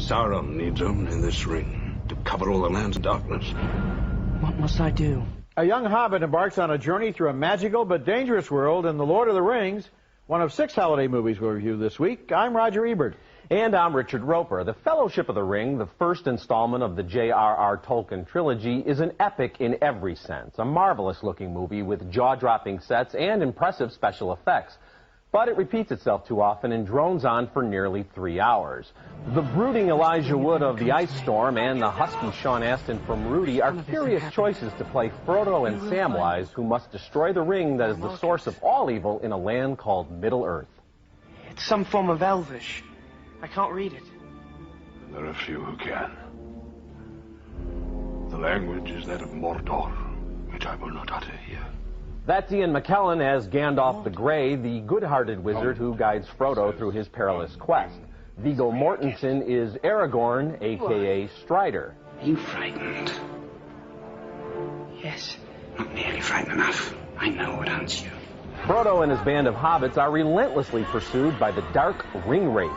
Sauron needs only this ring to cover all the lands of darkness. What must I do? A young hobbit embarks on a journey through a magical but dangerous world in The Lord of the Rings, one of 6 holiday movies we'll review this week. I'm Roger Ebert. And I'm Richard Roeper. The Fellowship of the Ring, the first installment of the J.R.R. Tolkien trilogy, is an epic in every sense. A marvelous-looking movie with jaw-dropping sets and impressive special effects. But it repeats itself too often and drones on for nearly 3 hours. The brooding Elijah Wood of The Ice Storm and the husky Sean Astin from Rudy are curious choices to play Frodo and Samwise, who must destroy the ring that is the source of all evil in a land called Middle-earth. It's some form of Elvish. I can't read it. There are few who can. The language is that of Mordor, which I will not utter here. That's Ian McKellen as Gandalf the Grey, the good-hearted wizard who guides Frodo through his perilous quest. Viggo Mortensen is Aragorn, a.k.a. Strider. Are you frightened? Yes. Not nearly frightened enough. I know what haunts you. Frodo and his band of hobbits are relentlessly pursued by the dark ring wraiths.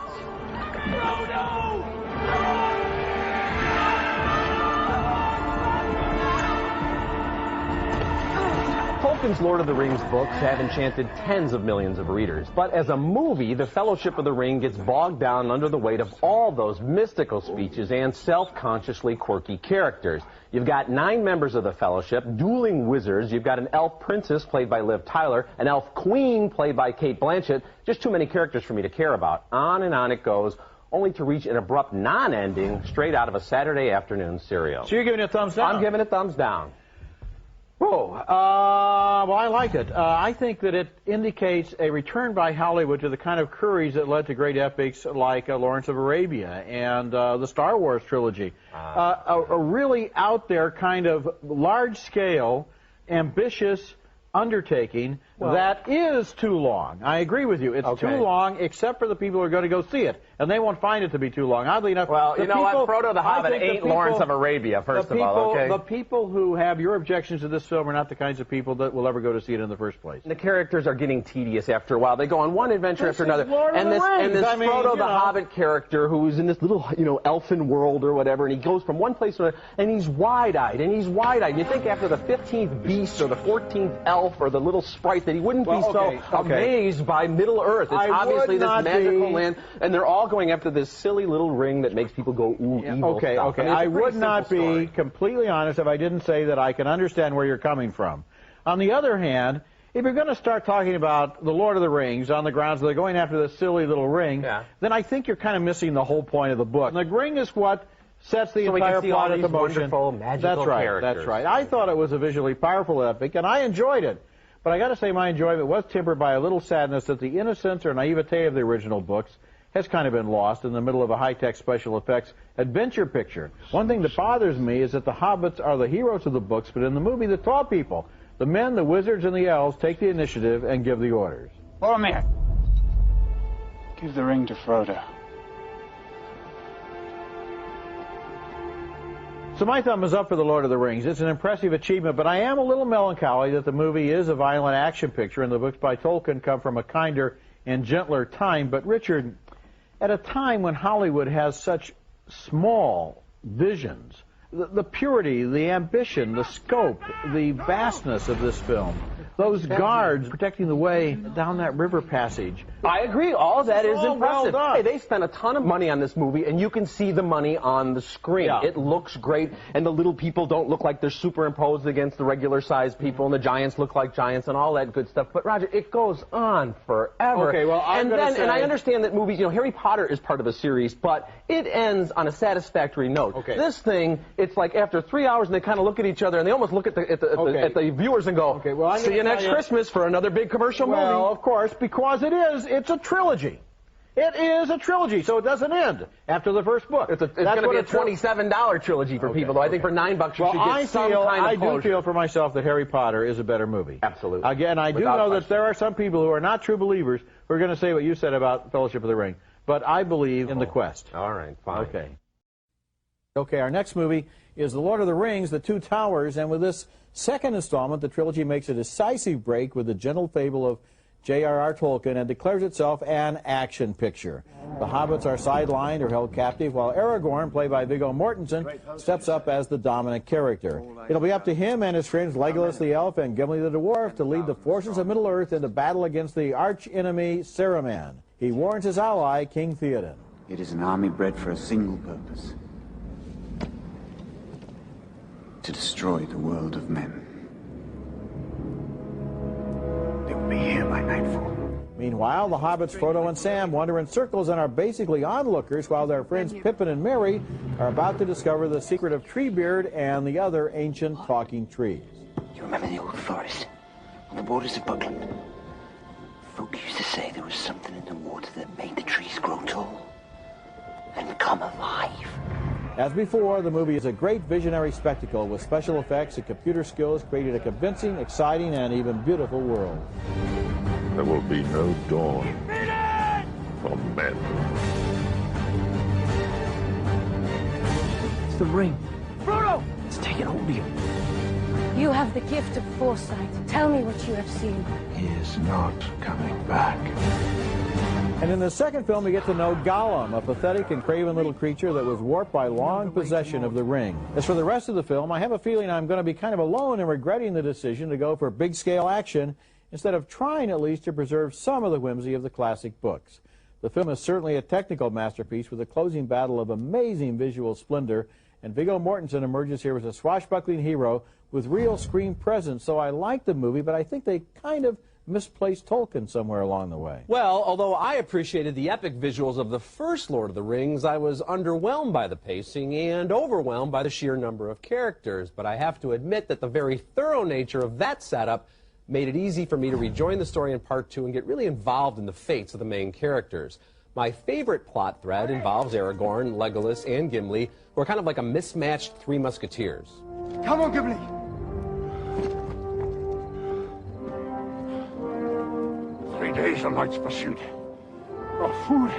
Frodo! Tolkien's Lord of the Rings books have enchanted tens of millions of readers, but as a movie, The Fellowship of the Ring gets bogged down under the weight of all those mystical speeches and self-consciously quirky characters. You've got 9 members of the Fellowship, dueling wizards, you've got an elf princess played by Liv Tyler, an elf queen played by Cate Blanchett, just too many characters for me to care about. On and on it goes, only to reach an abrupt non-ending straight out of a Saturday afternoon serial. So you're giving it a thumbs down? I'm giving it thumbs down. Oh, well, I like it. I think that it indicates a return by Hollywood to the kind of courage that led to great epics like Lawrence of Arabia and the Star Wars trilogy. A really out there kind of large-scale, ambitious undertaking that is too long. I agree with you. It's too long, except for the people who are going to go see it. And they won't find it to be too long. Oddly enough, well, you know what? Frodo the Hobbit ain't Lawrence of Arabia, first of all, okay? The people who have your objections to this film are not the kinds of people that will ever go to see it in the first place. The characters are getting tedious after a while. They go on one adventure after another. And this I mean, Frodo the Hobbit character who's in this little, elfin world or whatever, and he goes from one place to another, and he's wide-eyed, and he's wide-eyed. You think after the 15th beast or the 14th elf or the little sprite that he wouldn't be so amazed by Middle-earth. It's obviously this magical land, and they're all going after this silly little ring that makes people go, ooh, evil stuff. I mean, I would not be completely honest if I didn't say that I can understand where you're coming from. On the other hand, if you're going to start talking about The Lord of the Rings on the grounds that they're going after this silly little ring, then I think you're kind of missing the whole point of the book. The ring is what sets the entire plot into motion. That's right, that's right. I thought it was a visually powerful epic, and I enjoyed it. But I got to say my enjoyment was tempered by a little sadness that the innocence or naivete of the original books has kind of been lost in the middle of a high-tech special effects adventure picture. One thing that bothers me is that the hobbits are the heroes of the books, but in the movie, the tall people, the men, the wizards, and the elves take the initiative and give the orders. Boromir, give the ring to Frodo. So my thumb is up for The Lord of the Rings. It's an impressive achievement, but I am a little melancholy that the movie is a violent action picture, and the books by Tolkien come from a kinder and gentler time. But Richard, at a time when Hollywood has such small visions, the purity, the ambition, the scope, the vastness of this film, those guards protecting the way down that river passage. I agree. All of that is impressive. Well done. Hey, they spent a ton of money on this movie, and you can see the money on the screen. Yeah. It looks great, and the little people don't look like they're superimposed against the regular-sized people, and the giants look like giants, and all that good stuff. But, Roger, it goes on forever. Okay, well, and I understand that movies, Harry Potter is part of a series, but it ends on a satisfactory note. Okay. This thing, it's like after 3 hours, and they kind of look at each other, and they almost look at the viewers and go, see you next Christmas for another big commercial movie. Well, of course, because it's a trilogy. It is a trilogy, so it doesn't end after the first book. It's going to be a $27 trilogy for people, though. I think for $9 you should get some kind of closure. I do feel for myself that Harry Potter is a better movie. Absolutely. Again, I do know that there are some people who are not true believers who are going to say what you said about Fellowship of the Ring. But I believe in the quest. All right, fine. Okay, our next movie is The Lord of the Rings, The Two Towers, and with this second installment, the trilogy makes a decisive break with the gentle fable of J.R.R. Tolkien and declares itself an action picture. The hobbits are sidelined or held captive, while Aragorn, played by Viggo Mortensen, steps up as the dominant character. It'll be up to him and his friends Legolas the elf and Gimli the dwarf to lead the forces of Middle-earth into battle against the arch-enemy Saruman. He warns his ally, King Theoden. It is an army bred for a single purpose: to destroy the world of men. They will be here by nightfall. Meanwhile, the hobbits Frodo and Sam wander in circles and are basically onlookers while their friends Pippin and Merry are about to discover the secret of Treebeard and the other ancient talking trees. You remember the old forest on the borders of Buckland? Folk used to say there was something in the water that made the trees grow tall and become alive. As before, the movie is a great visionary spectacle with special effects and computer skills creating a convincing, exciting, and even beautiful world. There will be no dawn for men. It's the ring. Frodo! It's taken hold of you. You have the gift of foresight. Tell me what you have seen. He is not coming back. And in the second film, we get to know Gollum, a pathetic and craven little creature that was warped by long possession of the ring. As for the rest of the film, I have a feeling I'm going to be kind of alone in regretting the decision to go for big-scale action instead of trying at least to preserve some of the whimsy of the classic books. The film is certainly a technical masterpiece with a closing battle of amazing visual splendor, and Viggo Mortensen emerges here as a swashbuckling hero with real screen presence. So I like the movie, but I think they kind of misplaced Tolkien somewhere along the way. Well, although I appreciated the epic visuals of the first Lord of the Rings, I was underwhelmed by the pacing and overwhelmed by the sheer number of characters. But I have to admit that the very thorough nature of that setup made it easy for me to rejoin the story in part 2 and get really involved in the fates of the main characters. My favorite plot thread involves Aragorn, Legolas, and Gimli, who are kind of like a mismatched Three Musketeers. Come on, Gimli. 3 days of night's pursuit. No food,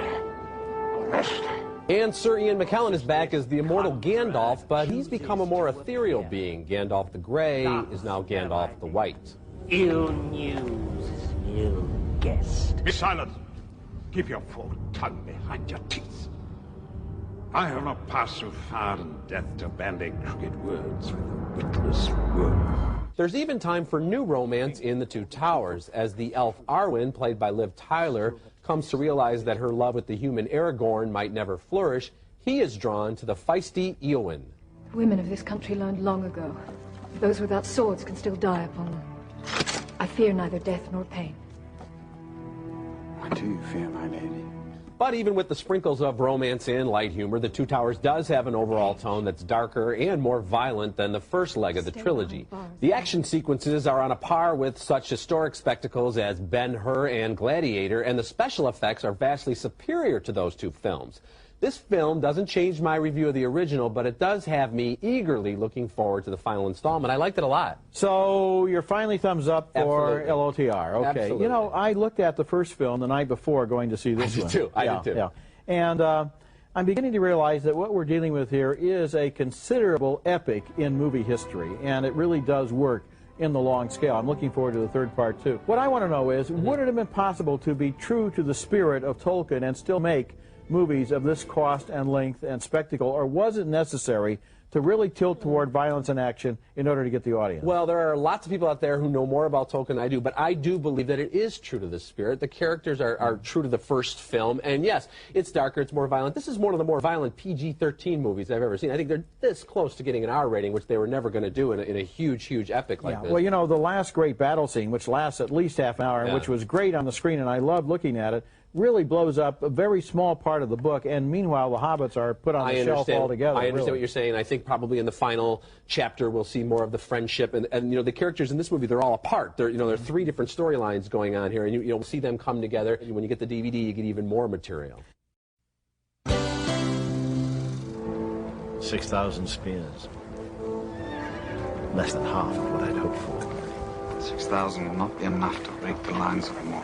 no rest. And Sir Ian McKellen is back as the immortal Gandalf, but he's become a more ethereal being. Gandalf the Grey is now Gandalf the White. Ill news, ill guessed. Be silent. Keep your forward tongue behind your teeth. I have not passed through fire and death to bandy crooked words with a witless worm. There's even time for new romance in The Two Towers, as the elf Arwen, played by Liv Tyler, comes to realize that her love with the human Aragorn might never flourish. He is drawn to the feisty Eowyn. The women of this country learned long ago. Those without swords can still die upon them. I fear neither death nor pain. I do fear, my lady. But even with the sprinkles of romance and light humor, The Two Towers does have an overall tone that's darker and more violent than the first leg of the trilogy. The action sequences are on a par with such historic spectacles as Ben-Hur and Gladiator, and the special effects are vastly superior to those two films. This film doesn't change my review of the original, but it does have me eagerly looking forward to the final installment. I liked it a lot. So you're finally thumbs up for Absolutely. LOTR. Okay. Absolutely. You know, I looked at the first film the night before going to see this one. I did too. Yeah. And I'm beginning to realize that what we're dealing with here is a considerable epic in movie history, and it really does work in the long scale. I'm looking forward to the third part too. What I want to know is, would it have been possible to be true to the spirit of Tolkien and still make movies of this cost and length and spectacle, or was it necessary to really tilt toward violence and action in order to get the audience? Well, there are lots of people out there who know more about Tolkien than I do, but I do believe that it is true to the spirit. The characters are true to the first film, and yes, it's darker, it's more violent. This is one of the more violent PG-13 movies I've ever seen. I think they're this close to getting an R rating, which they were never going to do in a huge, huge epic like this. Well, you know, the last great battle scene, which lasts at least half an hour, and which was great on the screen, and I loved looking at it, really blows up a very small part of the book, and meanwhile the hobbits are put on the shelf altogether. I understand what you're saying. I think probably in the final chapter we'll see more of the friendship, and you know, the characters in this movie, they're all apart. There are 3 different storylines going on here, and you'll see them come together. And when you get the DVD, you get even more material. 6,000 spears. Less than half of what I'd hoped for. 6,000 will not be enough to break the lines of Mordor.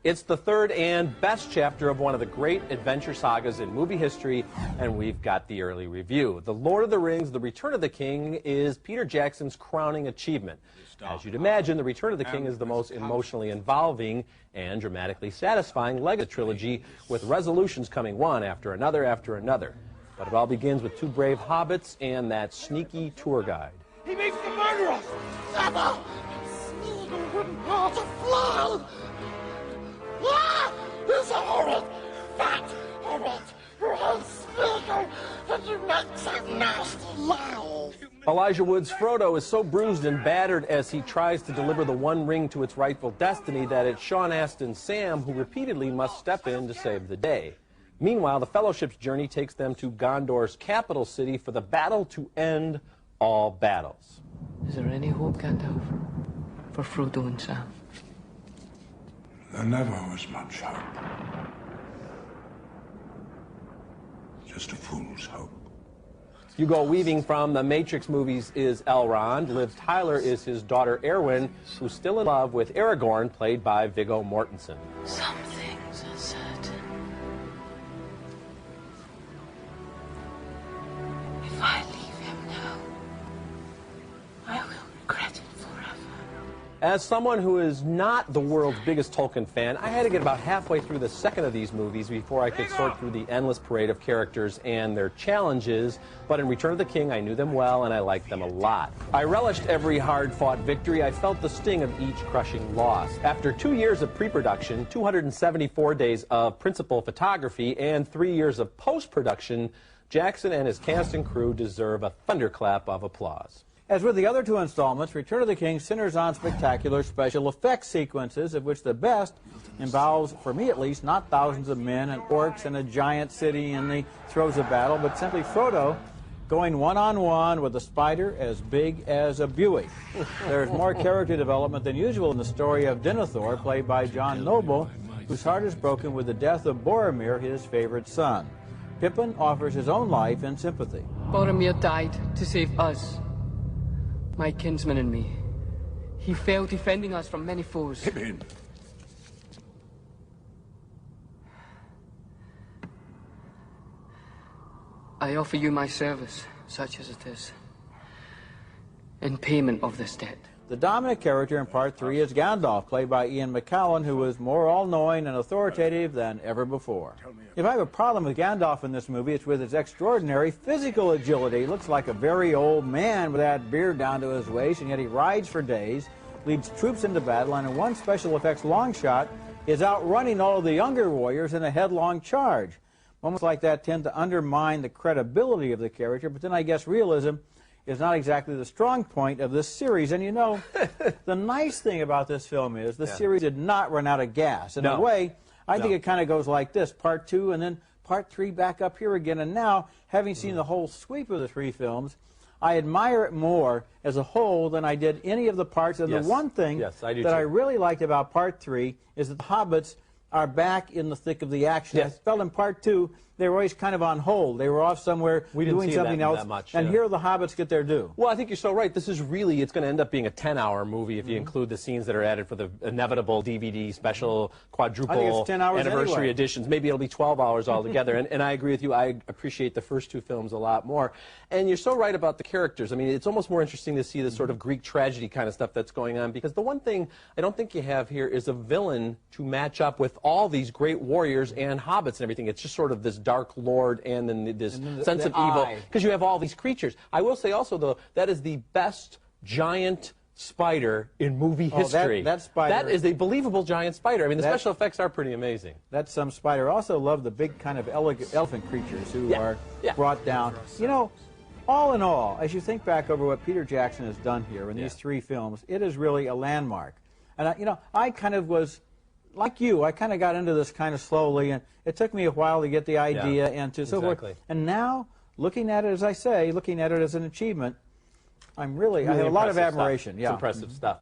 It's the third and best chapter of one of the great adventure sagas in movie history, and we've got the early review. The Lord of the Rings, The Return of the King is Peter Jackson's crowning achievement. As you'd imagine, The Return of the King is the most emotionally involving and dramatically satisfying leg of the trilogy, with resolutions coming one after another after another. But it all begins with two brave hobbits and that sneaky tour guide. He makes the murderers! Never! Sneaky wouldn't hurt to fly! Ah! He's a horrid, fat hobbit who hates Smeagol, and you make some nasty lies! Elijah Wood's Frodo is so bruised and battered as he tries to deliver the One Ring to its rightful destiny that it's Sean Astin's Sam who repeatedly must step in to save the day. Meanwhile, the Fellowship's journey takes them to Gondor's capital city for the battle to end all battles. Is there any hope, Gandalf, for Frodo and Sam? There never was much hope. Just a fool's hope. Hugo Weaving from the Matrix movies is Elrond. Liv Tyler is his daughter Erwin, who's still in love with Aragorn, played by Viggo Mortensen. Some things are certain. If I leave him now, I will regret it forever. As someone who is not the world's biggest Tolkien fan, I had to get about halfway through the second of these movies before I could sort through the endless parade of characters and their challenges. But in Return of the King, I knew them well and I liked them a lot. I relished every hard-fought victory. I felt the sting of each crushing loss. After 2 years of pre-production, 274 days of principal photography, and 3 years of post-production, Jackson and his cast and crew deserve a thunderclap of applause. As with the other two installments, Return of the King centers on spectacular special effects sequences, of which the best involves, for me at least, not thousands of men and orcs in a giant city in the throes of battle, but simply Frodo going one-on-one with a spider as big as a Buick. There's more character development than usual in the story of Denethor, played by John Noble, whose heart is broken with the death of Boromir, his favorite son. Pippin offers his own life in sympathy. Boromir died to save us, my kinsman and me. He fell defending us from many foes. Pippin. I offer you my service, such as it is, in payment of this debt. The dominant character in Part 3 is Gandalf, played by Ian McKellen, who is more all-knowing and authoritative than ever before. If I have a problem with Gandalf in this movie, it's with his extraordinary physical agility. He looks like a very old man with that beard down to his waist, and yet he rides for days, leads troops into battle, and in one special effects long shot is outrunning all of the younger warriors in a headlong charge. Moments like that tend to undermine the credibility of the character, but then I guess realism is not exactly the strong point of this series. And you know, the nice thing about this film is the series did not run out of gas. In a way, I think it kind of goes like this: Part 2 and then Part 3 back up here again. And now, having seen the whole sweep of the three films, I admire it more as a whole than I did any of the parts. And the one thing that I really liked about Part 3 is that the hobbits are back in the thick of the action. I felt in Part 2 they were always kind of on hold. They were off somewhere doing something else. And here the hobbits get their due. Well, I think you're so right. This is really, it's going to end up being a 10-hour movie if you include the scenes that are added for the inevitable DVD special quadruple anniversary editions. Maybe it'll be 12 hours altogether. and I agree with you. I appreciate the first two films a lot more. And you're so right about the characters. I mean, it's almost more interesting to see the sort of Greek tragedy kind of stuff that's going on, because the one thing I don't think you have here is a villain to match up with all these great warriors and hobbits and everything. It's just sort of this dark lord and then this sense of evil, because you have all these creatures. I will say also, though, that is the best giant spider in movie history. That spider. That is a believable giant spider. I mean, the special effects are pretty amazing. That's some spider. I also love the big kind of elephant creatures who are brought down. You know, all in all, as you think back over what Peter Jackson has done here in these three films, it is really a landmark. And, you know, I kind of was, like you, I kind of got into this kind of slowly, and it took me a while to get the idea and to so forth. And now, looking at it, as I say, looking at it as an achievement, I have a lot of admiration. It's impressive stuff.